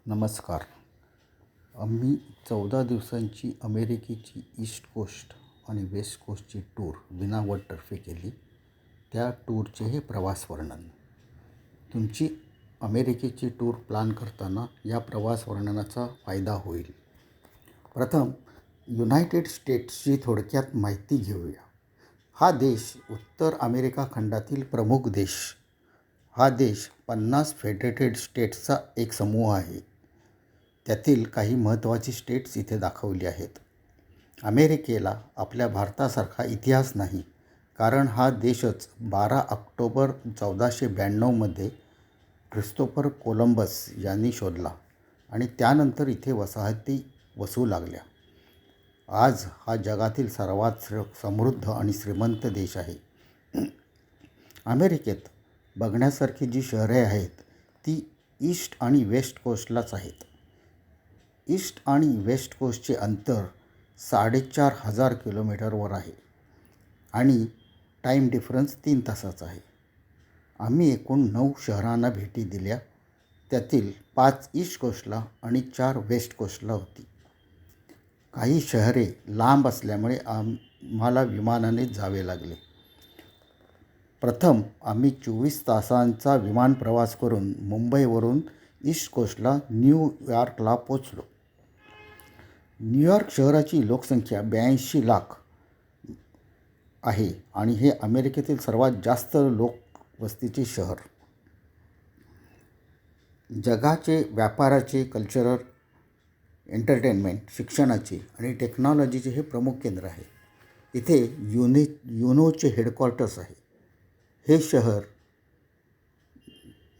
नमस्कार. आम्ही 14 दिवसांची अमेरिकेची ईस्ट कोस्ट आणि वेस्ट कोस्टची टूर विनावटतर्फे केली. त्या टूरचे हे प्रवास वर्णन. तुमची अमेरिकेची टूर प्लॅन करताना या प्रवास वर्णनाचा फायदा होईल. प्रथम युनायटेड स्टेट्सची थोडक्यात माहिती घेऊया. हा देश उत्तर अमेरिका खंडातील प्रमुख देश. हा देश 50 फेडरेटेड स्टेट्सचा एक समूह आहे. त्यातील काही महत्त्वाची स्टेट्स इथे दाखवली आहेत. अमेरिकेला आपल्या भारतासारखा इतिहास नाही, कारण हा देशच 12 ऑक्टोबर 1492 ख्रिस्तोफर कोलंबस यांनी शोधला आणि त्यानंतर इथे वसाहती वसू लागल्या. आज हा जगातील सर्वात समृद्ध आणि श्रीमंत देश आहे. अमेरिकेत बघण्यासारखी जी शहरे आहेत ती ईस्ट आणि वेस्ट कोस्टलाच आहेत. ईस्ट आणि वेस्ट कोस्टचे अंतर 4,500 किलोमीटरवर आहे आणि टाईम डिफरन्स 3 तासाचा आहे. आम्ही एकूण 9 शहरांना भेटी दिल्या. त्यातील 5 ईस्ट कोस्टला आणि 4 वेस्ट कोस्टला होती. काही शहरे लांब असल्यामुळे आम्हाला विमानाने जावे लागले. प्रथम आम्ही 24 तासांचा विमान प्रवास करून मुंबईवरून ईस्ट कोस्टला न्यूयॉर्कला पोचलो. न्यूयॉर्क शहराची लोकसंख्या 82 लाख आहे आणि हे अमेरिकेतील सर्वात जास्त लोकवस्तीचे शहर. जगाचे व्यापाराचे, कल्चरल, एंटरटेनमेंट, शिक्षणाचे आणि टेक्नॉलॉजीचे हे प्रमुख केंद्र आहे. इथे युनोचे हेडक्वार्टर्स आहे. हे शहर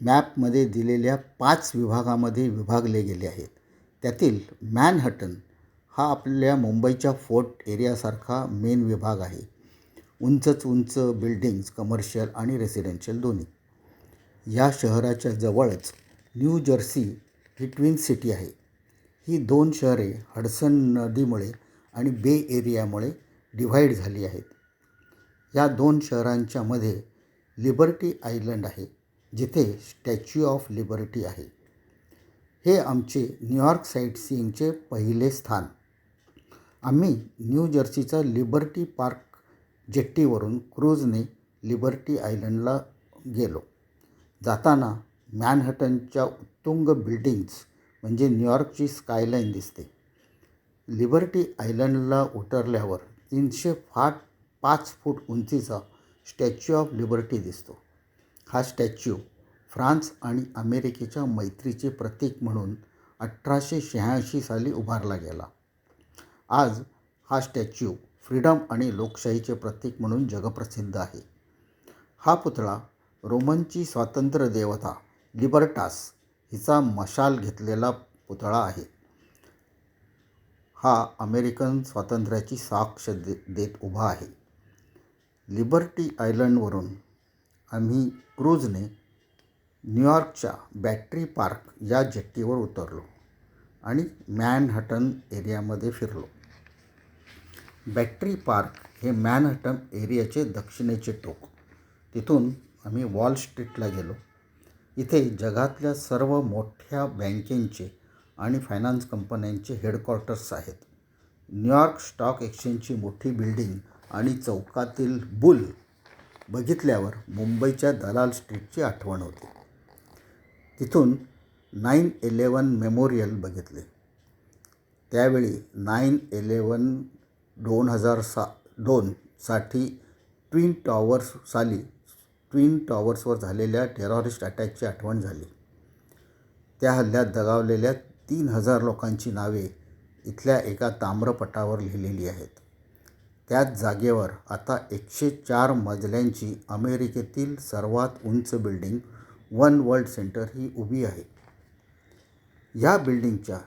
मॅपमध्ये दिलेल्या 5 विभागामध्ये विभागले गेले आहेत. त्यातील मॅनहटन हा आपल्या मुंबईच्या फोर्ट एरियासारखा मेन विभाग आहे. उंच बिल्डिंग्स, कमर्शियल आणि रेसिडेन्शियल दोन्ही. या शहराच्या जवळच न्यू जर्सी ही ट्विन सिटी आहे. ही 2 शहरे हडसन नदीमुळे आणि बे एरियामुळे डिव्हाइड झाली आहेत. या 2 शहरांच्या मध्ये लिबर्टी आयलंड आहे, जिथे स्टॅच्यू ऑफ लिबर्टी आहे. हे आमचे न्यूयॉर्क साईटसीइंगचे पहिले स्थान. आम्ही न्यू जर्सीचा लिबर्टी पार्क जेट्टीवरून क्रूजने लिबर्टी आयलंडला गेलो. जाताना मॅनहटनच्या उत्तुंग बिल्डिंग्स म्हणजे न्यूयॉर्कची स्कायलाईन दिसते. लिबर्टी आयलंडला उतरल्यावर 305 फूट उंचीचा स्टॅच्यू ऑफ लिबर्टी दिसतो. हा स्टॅच्यू फ्रान्स आणि अमेरिकेच्या मैत्रीचे प्रतीक म्हणून 1886 साली उभारला गेला. आज हा स्टॅच्यू फ्रीडम आणि लोकशाहीचे प्रतीक म्हणून जगप्रसिद्ध आहे. हा पुतळा रोमनची स्वातंत्र्य देवता लिबर्टास हिचा मशाल घेतलेला पुतळा आहे. हा अमेरिकन स्वातंत्र्याची साक्ष देत उभा आहे. लिबर्टी आयलंडवरून आम्ही क्रूजने न्यूयॉर्कच्या बॅटरी पार्क या जेट्टीवर उतरलो आणि मॅनहटन एरियामध्ये फिरलो. बॅटरी पार्क हे मॅनहटन एरियाचे दक्षिणेचे टोक. तिथून आम्ही वॉल स्ट्रीटला गेलो. इथे जगातल्या सर्व मोठ्या बँकेंचे आणि फायनान्स कंपन्यांचे हेडक्वार्टर्स आहेत. न्यूयॉर्क स्टॉक एक्सचेंजची मोठी बिल्डिंग आणि चौकातील बुल बघितल्यावर मुंबईच्या दलाल स्ट्रीटची आठवण होते. तिथून 9/11 मेमोरियल बघितले. त्यावेळी 9/11/2002 साठी ट्विन टॉवर्सवर झालेल्या टेररिस्ट अटॅकची आठवण झाली. त्या हल्ल्यात दगावलेल्या 3000 लोकांची नावे इथल्या एका ताम्रपटावर लिहिलेली आहेत. त्याच जागेवर आता 104 मजल्यांची अमेरिकेतील सर्वात उंच बिल्डिंग वन वर्ल्ड सेंटर ही उभी आहे. या बिल्डिंगच्या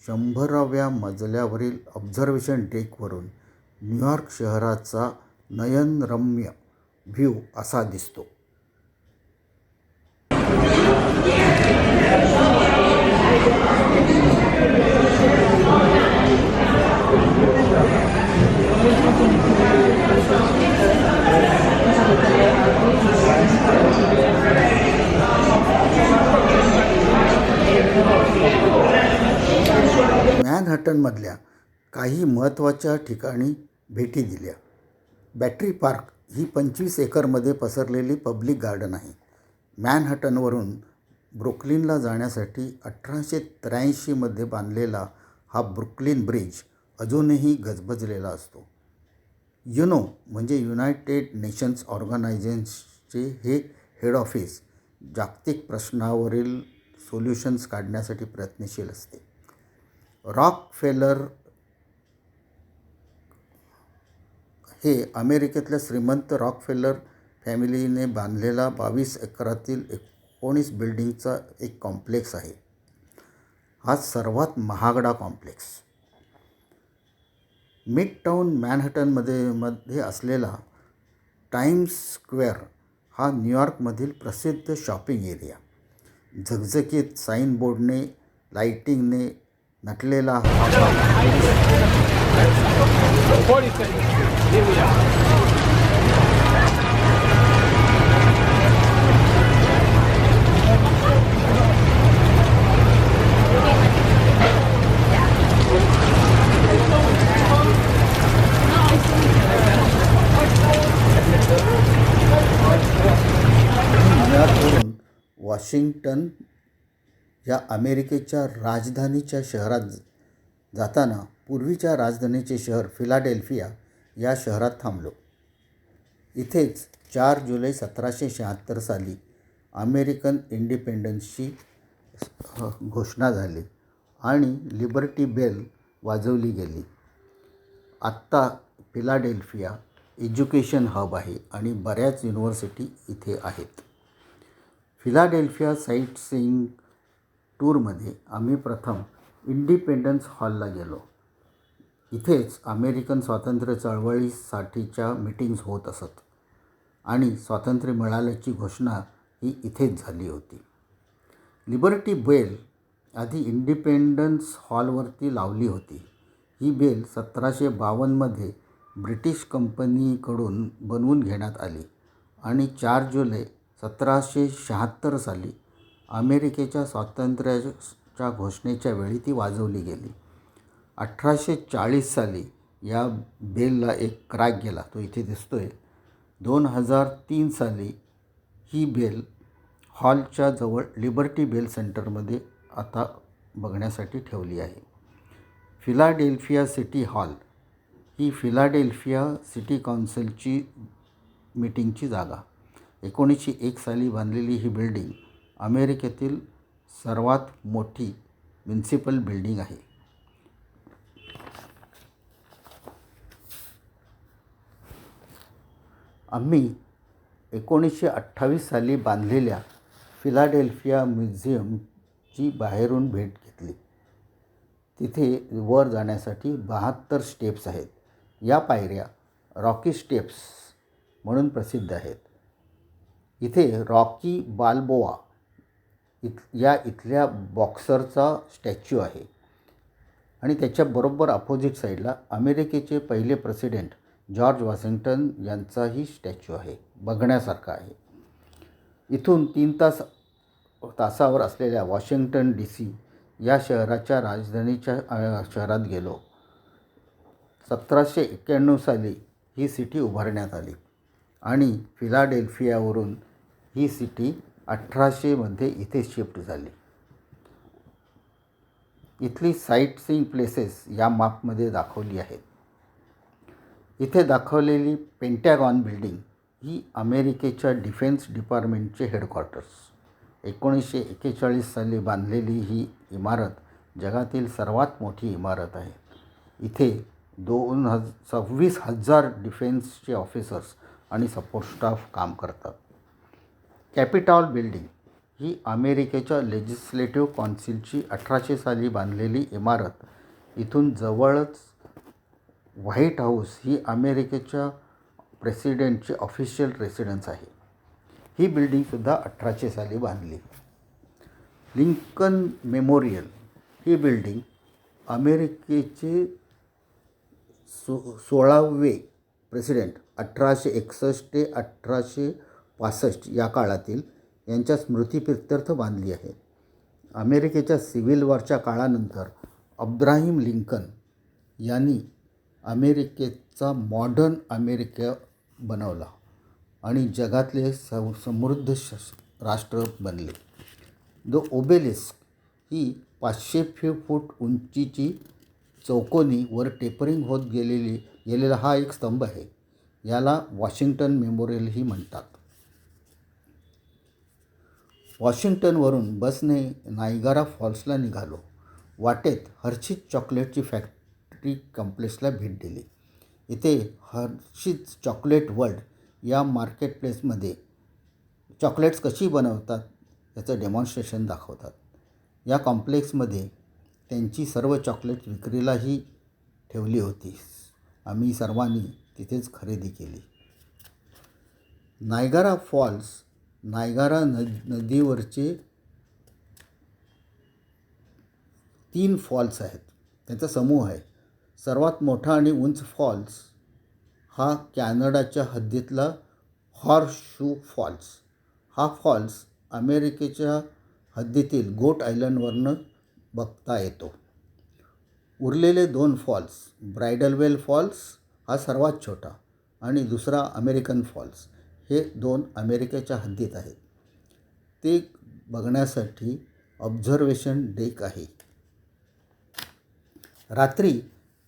100व्या मजल्यावरील ऑब्झर्वेशन डेकवरून न्यूयॉर्क शहराचा नयनरम्य व्ह्यू असा दिसतो. मॅनहॅटनमधल्या काही महत्त्वाच्या ठिकाणी भेटी दिल्या. बॅटरी पार्क ही 25 एकरमध्ये पसरलेली पब्लिक गार्डन आहे. मॅनहॅटनवरून ब्रुकलिनला जाण्यासाठी 1883मध्ये बांधलेला हा ब्रुकलिन ब्रिज अजूनही गजबजलेला असतो. युनो म्हणजे युनायटेड नेशन्स ऑर्गनायझेशनचे हे हेड ऑफिस जागतिक प्रश्नावरील सोल्युशन्स काढण्यासाठी प्रयत्नशील असते. रॉकफेलर हे अमेरिकेतल्या श्रीमंत रॉकफेलर फॅमिलीने बांधलेला 22 एकरातील 19 बिल्डिंगचा एक कॉम्प्लेक्स आहे. हा सर्वात महागडा कॉम्प्लेक्स. मिडटाऊन मॅनहॅटनमध्ये असलेला टाइम्स स्क्वेअर हा न्यूयॉर्कमधील प्रसिद्ध शॉपिंग एरिया. झगझगीत साईनबोर्डने लाइटिंगने नटलेला हा न्यूयॉर्कवरून वॉशिंग्टन या अमेरिकेच्या राजधानीच्या शहरात जाताना पूर्वीच्या राजधानीचे शहर फिलाडेल्फिया या शहरात थांबलो. इथेच 4 जुलै 1776 साली अमेरिकन इंडिपेंडन्सची घोषणा झाली आणि लिबर्टी बेल वाजवली गेली. आत्ता फिलाडेल्फिया एज्युकेशन हब आहे आणि बऱ्याच युनिव्हर्सिटी इथे आहेत. फिलाडेल्फिया साईटसीइंग टूरमध्ये आम्ही प्रथम इंडिपेंडन्स हॉलला गेलो. इथेच अमेरिकन स्वातंत्र्य चळवळीसाठीच्या मीटिंग्स होत असत आणि स्वातंत्र्य मिळाल्याची घोषणा ही इथेच झाली होती. लिबर्टी बेल आधी इंडिपेंडन्स हॉलवरती लावली होती. ही बेल 1752मध्ये ब्रिटिश कंपनीकडून बनवून घेण्यात आली आणि 4 जुलै 1776 साली अमेरिकेच्या स्वातंत्र्याच्या घोषणेच्या वेळी ती वाजवली गेली. 1840 साली या बेलला एक क्रॅक गेला, तो इथे दिसतोय. 2003 साली ही बेल हॉलच्या जवळ लिबर्टी बेल सेंटरमध्ये आता बघण्यासाठी ठेवली आहे. फिलाडेल्फिया सिटी हॉल ही फिलाडेल्फिया सिटी काउन्सिलची मीटिंगची जागा. 1901 साली बांधलेली ही बिल्डिंग अमेरिकेतील सर्वात मोठी म्युनिसिपल बिल्डिंग आहे. आम्ही 1928 साली बांधलेल्या फिलाडेल्फिया म्युझियमची बाहेरून भेट घेतली. तिथे वर जाण्यासाठी 72 स्टेप्स आहेत. या पायऱ्या रॉकी स्टेप्स म्हणून प्रसिद्ध आहेत. इथे रॉकी बाल्बोआ इथल्या बॉक्सरचा स्टॅच्यू आहे आणि त्याच्या बरोबर अपोजिट साईडला अमेरिकेचे पहिले प्रेसिडेंट जॉर्ज वॉशिंग्टन यांचाही स्टॅच्यू आहे. बघण्यासारखा आहे. इथून 3 तासावर असलेल्या वॉशिंग्टन DC या शहराच्या राजधानीच्या शहरात गेलो. 1791 साली ही सिटी उभारण्यात आली आणि फिलाडेल्फियावरून ही सिटी 1800मध्ये इथे शिफ्ट झाली. इथली साईटसीइंग प्लेसेस या मापमध्ये दाखवली आहेत. इथे दाखवलेली पेंटॅगॉन बिल्डिंग ही अमेरिकेच्या डिफेन्स डिपार्टमेंटचे हेडक्वार्टर्स. 1941 साली बांधलेली ही इमारत जगातील सर्वात मोठी इमारत आहे. इथे 26,000 डिफेन्सचे ऑफिसर्स आणि सपोर्ट स्टाफ काम करतात. कॅपिटॉल बिल्डिंग ही अमेरिकेच्या लेजिस्लेटिव्ह काउन्सिलची 1800 साली बांधलेली इमारत. इथून जवळच व्हाईट हाऊस ही अमेरिकेच्या प्रेसिडेंटची ऑफिशियल रेसिडेन्स आहे. ही बिल्डिंगसुद्धा 1800 साली बांधली. लिंकन मेमोरियल ही बिल्डिंग अमेरिकेचे 16वे प्रेसिडेंट 1861 ते 1865 या काळातील यांच्या स्मृतिप्रित्यर्थ बांधली आहे. अमेरिकेच्या सिव्हिल वॉरच्या काळानंतर अब्राहिम लिंकन यांनी अमेरिकेचा मॉडर्न अमेरिका बनवला आणि जगातले समृद्ध राष्ट्र बनले. द ओबेलिस्क ही 500 फूट उंचीची चौकोनी वर टेपरिंग होत गेलेला हा एक स्तंभ आहे. याला वॉशिंग्टन मेमोरियलही म्हणतात. वॉशिंग्टनवरून बसने नायगारा फॉल्सला निघालो. वाटेत हर्षीज चॉकलेटची फॅक्टरी कॉम्प्लेक्सला भेट दिली. इथे हर्षीज चॉकलेट वर्ल्ड या मार्केट प्लेसमध्ये चॉकलेट्स कशी बनवतात याचं डेमॉन्स्ट्रेशन दाखवतात. या कॉम्प्लेक्समध्ये त्यांची सर्व चॉकलेट्स विक्रीलाही ठेवली होती. आम्ही सर्वांनी तिथेच खरेदी केली. नायगारा फॉल्स नायगारा नदीवरचे 3 फॉल्स आहेत. त्यांचा समूह आहे. सर्वात मोठा आणि उंच फॉल्स हा कॅनडाच्या हद्दीतला हॉर्सशू फॉल्स. हा फॉल्स अमेरिकेच्या हद्दीतील गोट आयलंडवरनं बघता येतो. उरलेले 2 फॉल्स, ब्रायडल वेल फॉल्स हा सर्वात छोटा आणि दुसरा अमेरिकन फॉल्स, हे 2 अमेरिकेच्या हद्दीत आहेत. ते बघण्यासाठी ऑब्झर्वेशन डेक आहे. रात्री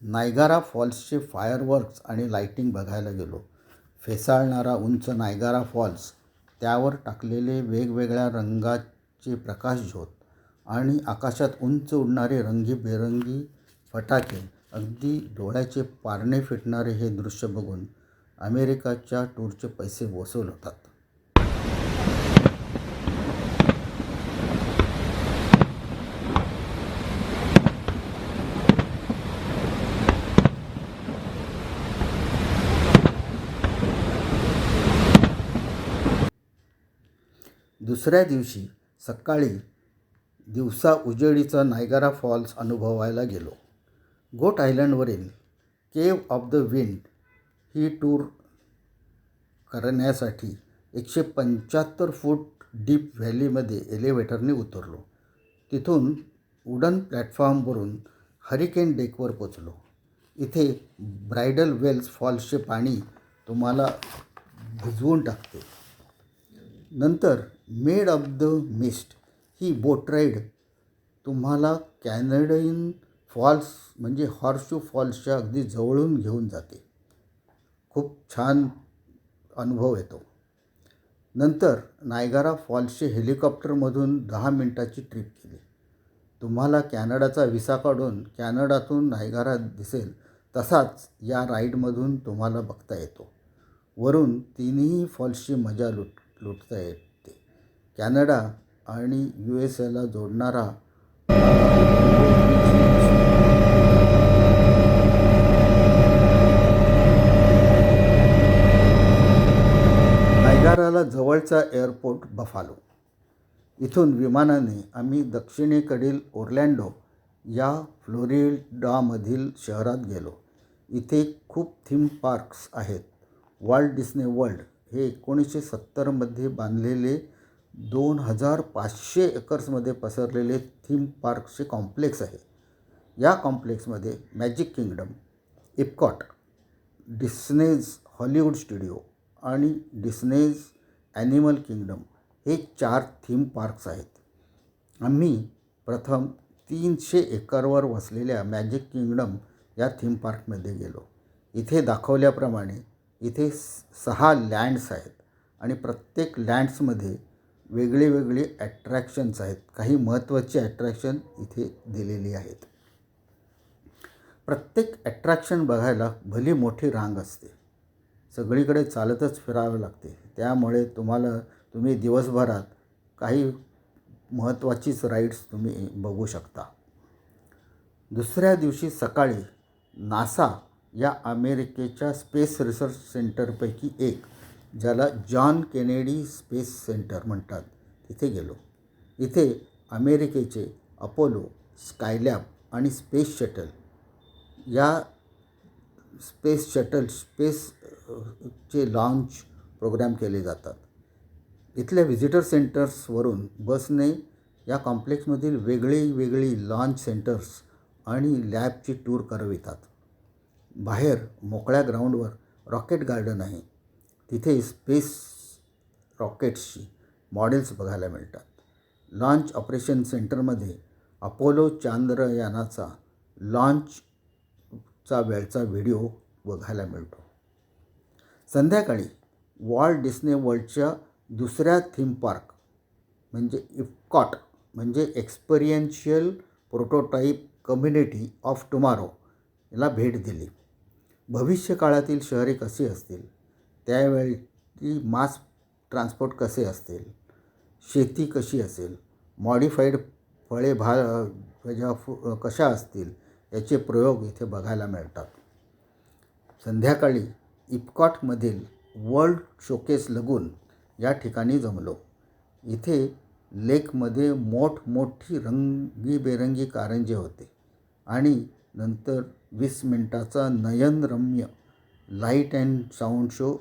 नायगारा फॉल्सचे फायरवर्क्स आणि लाइटिंग बघायला गेलो. फेसाळणारा उंच नायगारा फॉल्स, त्यावर टाकलेले वेगवेगळ्या रंगाचे प्रकाशझोत आणि आकाशात उंच उडणारे रंगीबेरंगी फटाके, अगदी डोळ्याचे पारणे फिटणारे हे दृश्य बघून अमेरिकाच्या टूरचे पैसे वसूल होतात. दुसऱ्या दिवशी सकाळी दिवसा उजेडीचा नायगारा फॉल्स अनुभवायला गेलो. गोट आयलंडवरील केव्ह ऑफ द विंड ही टूर करण्यासाठी 175 फूट डीप व्हॅलीमध्ये एलिव्हेटरने उतरलो. तिथून वुडन प्लॅटफॉर्मवरून हरिकेन डेकवर पोचलो. इथे ब्रायडल वेल्स फॉल्सचे पाणी तुम्हाला भिजवून टाकते. नंतर made of the mist he boat ride तुम्हाला कॅनेडियन फॉल्स म्हणजे हॉर्सशू फॉल्सच्या अगदी जवळून घेऊन जाते. खूप छान अनुभव येतो. नंतर नायगारा फॉल्सचे हेलिकॉप्टरमधून 10 मिनिटाची ट्रिप केली. तुम्हाला कॅनडाचा व्हिसा काढून कॅनडातून नायगारा दिसेल तसाच या राईडमधून तुम्हाला बघता येतो. वरून 3ही फॉल्सची मजा लुटता येते. कॅनडा आणि USA जोडणारा नायगाराला जवळचा एअरपोर्ट बफालो. इथून विमानाने आम्ही दक्षिणेकडील ओर्लँडो या फ्लोरिडामधील शहरात गेलो. इथे खूप थीम पार्क्स आहेत. वॉल्ट डिस्ने वर्ल्ड हे 1970मध्ये बांधलेले 2500 एकर्समध्ये पसरलेले थीम पार्क्सचे कॉम्प्लेक्स आहे. या कॉम्प्लेक्समध्ये मॅजिक किंगडम, इप्कॉट, डिस्नेज हॉलिवूड स्टुडिओ आणि डिस्नेज ॲनिमल किंगडम हे 4 थीम पार्क्स आहेत. आम्ही प्रथम 300 एकरवर वसलेल्या मॅजिक किंगडम या थीम पार्कमध्ये गेलो. इथे दाखवल्याप्रमाणे इथे 6 लँड्स आहेत आणि प्रत्येक लँड्समध्ये वेगळी ॲट्रॅक्शन्स आहेत. काही महत्त्वाची ॲट्रॅक्शन इथे दिलेली आहेत. प्रत्येक ॲट्रॅक्शन बघायला भली मोठी रांग असते. सगळीकडे चालतच फिरावं लागते. त्यामुळे तुम्ही दिवसभरात काही महत्त्वाचीच राईड्स तुम्ही बघू शकता. दुसऱ्या दिवशी सकाळी नासा या अमेरिकेच्या स्पेस रिसर्च सेंटरपैकी एक, ज्याला जॉन केनेडी स्पेस सेंटर म्हणतात, तिथे गेलो. इथे अमेरिकेचे अपोलो, स्कायलॅब आणि स्पेस शटल या स्पेसचे लॉन्च प्रोग्राम केले जातात. इथल्या व्हिजिटर सेंटर्सवरून बसने या कॉम्प्लेक्समधील वेगळी लॉन्च सेंटर्स आणि लॅबची टूर करवितात. बाहेर मोकळ्या ग्राउंडवर रॉकेट गार्डन आहे. तिथे स्पेस रॉकेट्सची मॉडेल्स बघायला मिळतात. लॉन्च ऑपरेशन सेंटरमध्ये अपोलो चांद्रयानाचा लॉन्चचा वेळचा व्हिडिओ बघायला मिळतो. संध्याकाळी वॉल्ट डिस्ने वर्ल्डच्या दुसऱ्या थीम पार्क म्हणजे इप्कॉट म्हणजे एक्सपेरियन्शियल प्रोटोटाईप कम्युनिटी ऑफ टुमारो याला भेट दिली. भविष्यकाळातील शहरे कशी असतील, त्यावेळी मास ट्रान्सपोर्ट कसे असतील, शेती कशी असेल, मॉडिफाईड फळे भाज्या कशा असतील याचे प्रयोग इथे बघायला मिळतात. संध्याकाळी इप्कॉटमधील वर्ल्ड शोकेस लगून या ठिकाणी जमलो. इथे लेकमध्ये मोठमोठी रंगीबेरंगी कारंजे होते आणि नंतर 20 मिनिटाचा नयनरम्य लाईट अँड साऊंड शो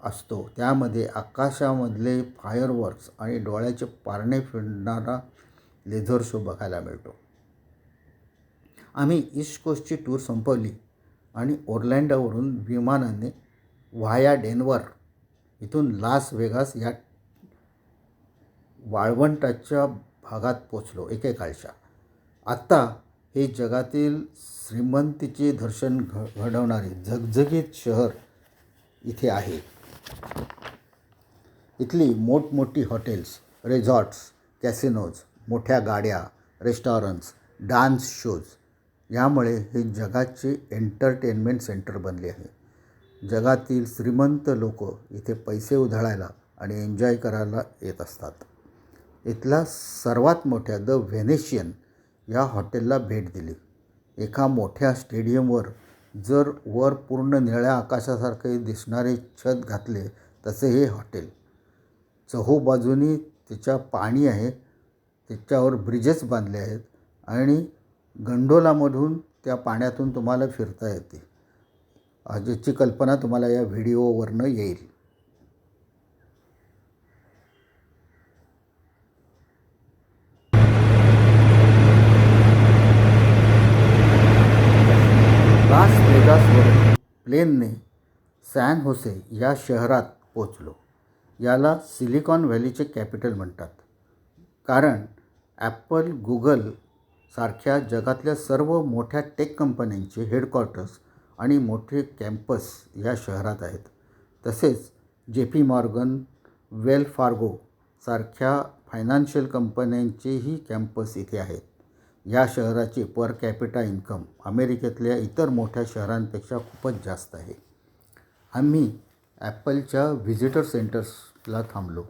असतो. त्यामध्ये आकाशामधले फायरवर्क्स आणि डोळ्याचे पारणे फिरणारा लेझर शो बघायला मिळतो. आम्ही ईस्ट कोस्टची टूर संपवली आणि ओर्लँडोवरून विमानाने व्हाया डेन्व्हर इथून लास व्हेगास या वाळवंटाच्या भागात पोचलो एकेकाळच्या. आत्ता हे जगातील श्रीमंतीचे दर्शन घडवणारे झगझगीत शहर इथे आहे. इथली मोठमोठी हॉटेल्स, रिसॉर्ट्स, कॅसिनोज, मोठ्या गाड्या, रेस्टॉरंट्स, डान्स शोज यामुळे हे जगाचे एंटरटेनमेंट सेंटर बनले आहे. जगातील श्रीमंत लोक इथे पैसे उधळायला आणि एन्जॉय करायला येत असतात. इथला सर्वात मोठ्या द व्हेनेशियन या हॉटेलला भेट दिली. एका मोठ्या स्टेडियमवर जर वर पूर्ण निळ्या आकाशासारखे दिसणारे छत घातले तसे हे हॉटेल. चहूबाजूनी त्याच्या पाणी आहे, त्याच्यावर ब्रिजेस बांधले आहेत आणि गंडोलामधून त्या पाण्यातून तुम्हाला फिरता येते. ज्याची कल्पना तुम्हाला या व्हिडिओवरनं येईल. लास व्हेगासवरून प्लेनने सॅन होसे या शहरात पोचलो. याला सिलिकॉन व्हॅलीचे कॅपिटल म्हणतात, कारण ॲपल, गुगल सारख्या जगातल्या सर्व मोठ्या टेक कंपन्यांचे हेडक्वार्टर्स आणि मोठे कॅम्पस या शहरात आहेत. तसेच JP मॉर्गन, वेल फार्गो सारख्या फायनान्शियल कंपन्यांचेही कॅम्पस इथे आहेत. या शहराचे पर कॅपिटा इन्कम अमेरिकेतल्या इतर मोठ्या शहरांपेक्षा खूपच जास्त आहे. आम्ही ॲपलच्या व्हिजिटर सेंटर्सला थांबलो.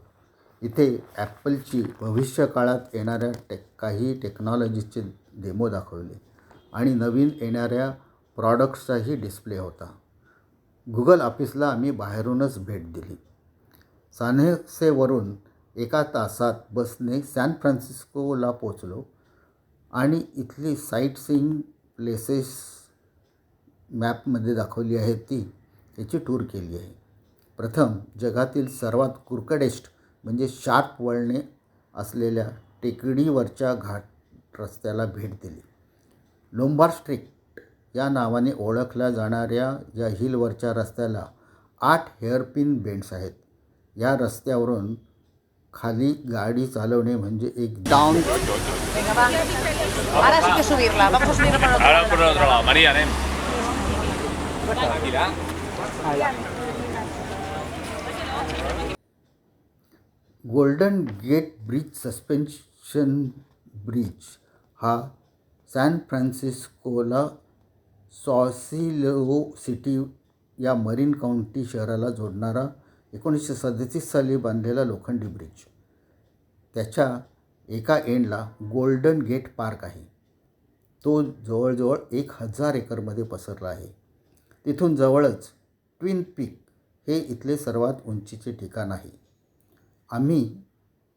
इथे ॲपलची भविष्यकाळात येणाऱ्या काही टेक्नॉलॉजीचे डेमो दाखवले आणि नवीन येणाऱ्या प्रॉडक्ट्सचाही डिस्प्ले होता. गुगल ऑफिसला आम्ही बाहेरूनच भेट दिली. सॅन होसेवरून 1 तासात बसने सॅन फ्रान्सिस्कोला पोचलो आणि इथली साईट सीइंग प्लेसेस मॅपमध्ये दाखवली आहेत त्याची टूर केली आहे. प्रथम जगातील सर्वात कुरकडेस्ट म्हणजे शार्प वळणे असलेल्या टेकडीवरच्या घाट रस्त्याला भेट दिली. लोंबार्ड स्ट्रीट या नावाने ओळखल्या जाणाऱ्या या हिलवरच्या रस्त्याला 8 हेअरपिन बेंड्स आहेत. या रस्त्यावरून खाली गाडी चालवणे म्हणजे एक down. Venga, va. Ahora sí que subirla. Vamos a subirla por Ahora por el otro lado, María, ven. Tranquila. Golden Gate Bridge suspension bridge हा सॅन फ्रान्सिस्कोला सॉसिलो सिटी या मरीन काउंटी शहराला जोडणारा 1937 साली बांधलेला लोखंडी ब्रिज. त्याच्या एका एंडला गोल्डन गेट पार्क आहे. तो जवळजवळ 1000 एकरमध्ये पसरला आहे. तिथून जवळच ट्विन पीक हे इथले सर्वात उंचीचे ठिकाण आहे. आम्ही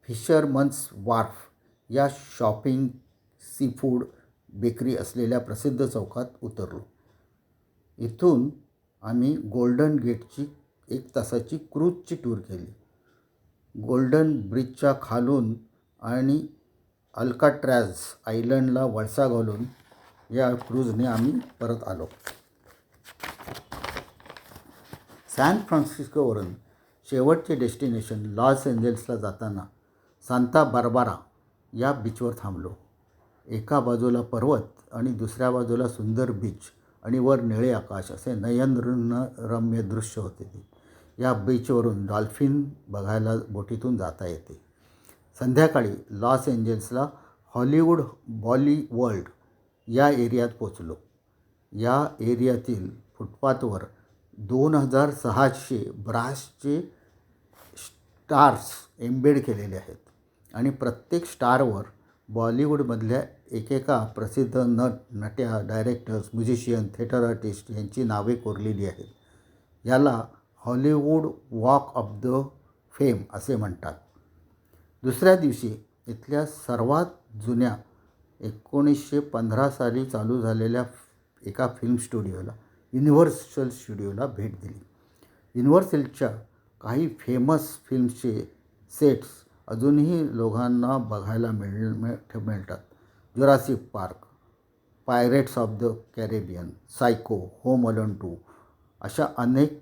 फिशरमन्स वार्फ या शॉपिंग, सीफूड, बेकरी असलेल्या प्रसिद्ध चौकात उतरलो. इथून आम्ही गोल्डन गेटची 1 तासाची क्रूजची टूर केली. गोल्डन ब्रिजच्या खालून आणि अल्काट्रॅझ आयलंडला वळसा घालून या क्रूजने आम्ही परत आलो. सॅन फ्रान्सिस्कोवरून शेवटचे डेस्टिनेशन लॉस एंजेल्सला जाताना सांता बार्बारा या बीचवर थांबलो. एका बाजूला पर्वत आणि दुसऱ्या बाजूला सुंदर बीच आणि वर निळे आकाश असे नयनरम्य दृश्य होते ते. या बीचवरून डॉल्फिन बघायला बोटीतून जाता येते. संध्याकाळी लॉस एंजेल्सला हॉलिवूड बॉलीवर्ल्ड या एरियात पोचलो. या एरियातील फुटपाथवर 2600 ब्रासचे स्टार्स एम्बेड केलेले आहेत आणि प्रत्येक स्टारवर बॉलिवूडमधल्या एकेका प्रसिद्ध नट्या, डायरेक्टर्स, म्युझिशियन, थिएटर आर्टिस्ट यांची नावे कोरलेली आहेत. याला Hollywood walk of the fame असे म्हणतात. दुसऱ्या दिवशी इथल्या सर्वात जुन्या 1915 साली चालू झालेल्या एका फिल्म स्टुडिओला, युनिव्हर्सल स्टुडिओला भेट दिली. युनिव्हर्सलच्या काही फेमस फिल्म्सचे सेट्स अजूनही लोकांना बघायला मिळतात. Jurassic Park, Pirates of the Caribbean, Psycho, Home Alone 2 अशा अनेक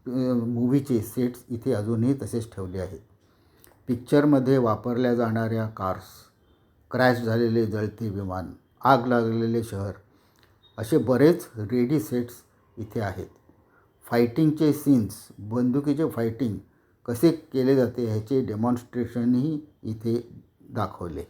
मूव्हीचे सेट्स इथे अजूनही तसेच ठेवले आहेत. पिक्चरमध्ये वापरल्या जाणाऱ्या कार्स, क्रॅश झालेले जळते विमान, आग लागलेले शहर असे बरेच रेडी सेट्स इथे आहेत. फायटिंगचे सीन्स, बंदुकीचे फायटिंग कसे केले जाते ह्याचे डेमॉन्स्ट्रेशनही इथे दाखवले.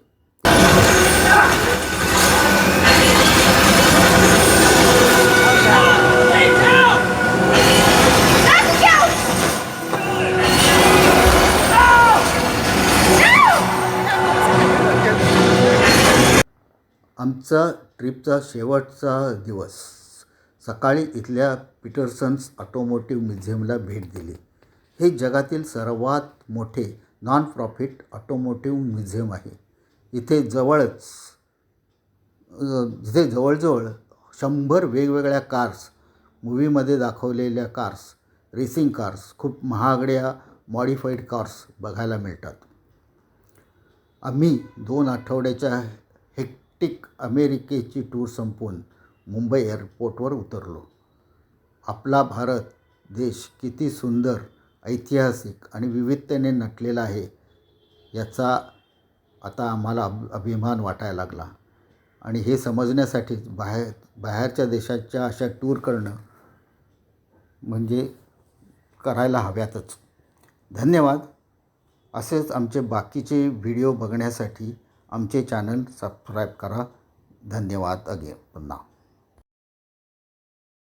आमचा ट्रिपचा शेवटचा दिवस. सकाळी इथल्या पीटरसन्स ऑटोमोटिव्ह म्युझियमला भेट दिली. हे जगातील सर्वात मोठे नॉन प्रॉफिट ऑटोमोटिव्ह म्युझियम आहे. इथे जवळजवळ 100 वेगवेगळ्या कार्स, मूव्हीमध्ये दाखवलेल्या कार्स, रेसिंग कार्स, खूप महागड्या मॉडिफाईड कार्स बघायला मिळतात. आम्ही 2 आठवड्याच्या हेक्टिक अमेरिकेची टूर संपवून मुंबई एअरपोर्टवर उतरलो. आपला भारत देश किती सुंदर, ऐतिहासिक आणि विविधतेने नटलेला आहे याचा आता आम्हाला अभिमान वाटायला लागला आणि हे समजण्यासाठीच बाहेरच्या देशाच्या अशा टूर करणं म्हणजे करायला हव्यातच. धन्यवाद. असेच आमचे बाकीचे व्हिडिओ बघण्यासाठी आमचे चॅनल सबस्क्राईब करा. धन्यवाद. पुन्हा